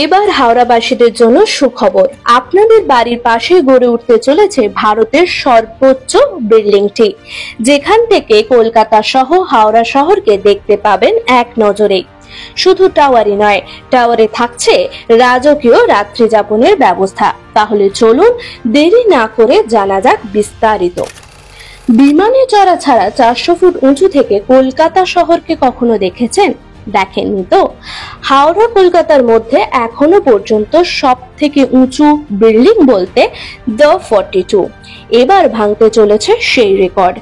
এবার হাওড়াবাসীদের জন্য সুখবর, আপনাদের বাড়ির পাশে গড়ে উঠতে চলেছে ভারতের সর্বোচ্চ বিল্ডিংটি, যেখান থেকে কলকাতা সহ হাওড়া শহরকে দেখতে পাবেন এক নজরে। শুধু টাওয়ারই নয়, টাওয়ারে থাকছে রাজকীয় রাত্রি যাপনের ব্যবস্থা। তাহলে চলুন দেরি না করে জানা যাক বিস্তারিত। বিমানে চড়া ছাড়া 400 ফুট উঁচু থেকে কলকাতা শহরকে কখনো দেখেছেন? দেখেননি তো? হাওড়া কলকাতার মধ্যে এখনো পর্যন্ত সব থেকে উঁচু বিল্ডিং বলতে দ্য 42 এবার ভাঙতে চলেছে সেই রেকর্ড।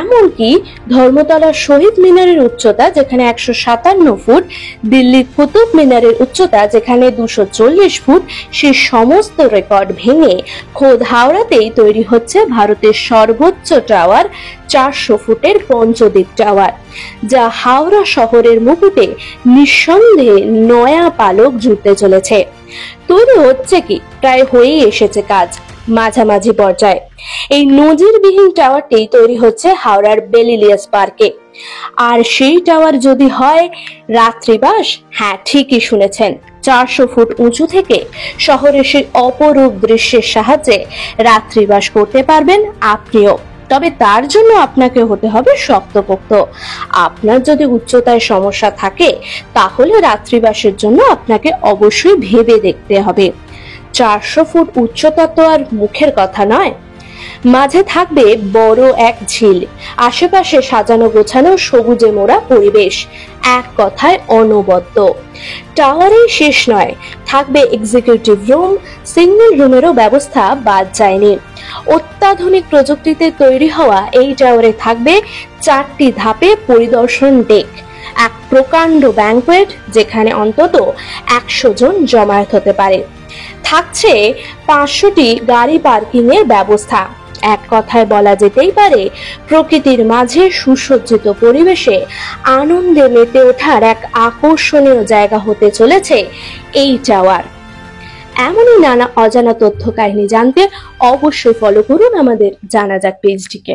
এমনকি ধর্মতলার শহীদ মিনারের উচ্চতা যেখানে 157 ফুট, দিল্লির কুতুব মিনারের উচ্চতা যেখানে 240 ফুট, সেই সমস্ত রেকর্ড ভেঙে খোদ হাওড়াতেই তৈরি হচ্ছে ভারতের সর্বোচ্চ টাওয়ার 400 ফুটের পঞ্চদ্বীপ টাওয়ার, যা হাওড়া শহরের মুকুটে নিঃসন্দেহে নয়া পালক জুড়তে চলেছে। তৈরি হচ্ছে কি, প্রায় হয়েই এসেছে কাজ মাঝামাঝি পর্যায়ে। এই নজিরবিহীন টাওয়ারটি তৈরি হচ্ছে হাওড়ার বেলিলিয়াস পার্কে। আর সেই টাওয়ার যদি হয় রাত্রিবাস, হ্যাঁ ঠিকই শুনেছেন, 400 ফুট উঁচু থেকে শহরের সেই অপরূপ দৃশ্যের সাহায্যে রাত্রিবাস করতে পারবেন আপনিও। তবে তার জন্য আপনাকে হতে হবে শক্তপোক্ত। আপনার যদি উচ্চতায় সমস্যা থাকে তাহলে রাত্রিবাসের জন্য আপনাকে অবশ্যই ভেবে দেখতে হবে। 400 ফুট উচ্চতা তো আর মুখের কথা নয়। মাঝে থাকবে বড় এক ঝিল, আশেপাশে সাজানো গোছানো সবুজে মোড়া পরিবেশ, এক কথায় অনবদ্য। টাওয়ারেই শেষ নয়, থাকবে এক্সিকিউটিভ রুম, সিঙ্গেল রুমেরও ব্যবস্থা বাদ যায়নি। অত্যাধুনিক প্রযুক্তিতে তৈরি হওয়া এই টাওয়ারে থাকবে 4টি ধাপে পরিদর্শন ডেক, এক প্রকাণ্ড ব্যাংকোয়েট যেখানে অন্তত 100 জন জমায়েত হতে পারে। থাকছে 500টি গাড়ি পার্কিং এর ব্যবস্থা। এক কথায় বলা যেতেই পারে প্রকৃতির মাঝে সুসজ্জিত পরিবেশে আনন্দে মেতে ওঠার এক আকর্ষণীয় জায়গা হতে চলেছে এই টাওয়ার। এমনই নানা অজানা তথ্য কাহিনী জানতে অবশ্যই ফলো করুন আমাদের জানা যাক পেজটিকে।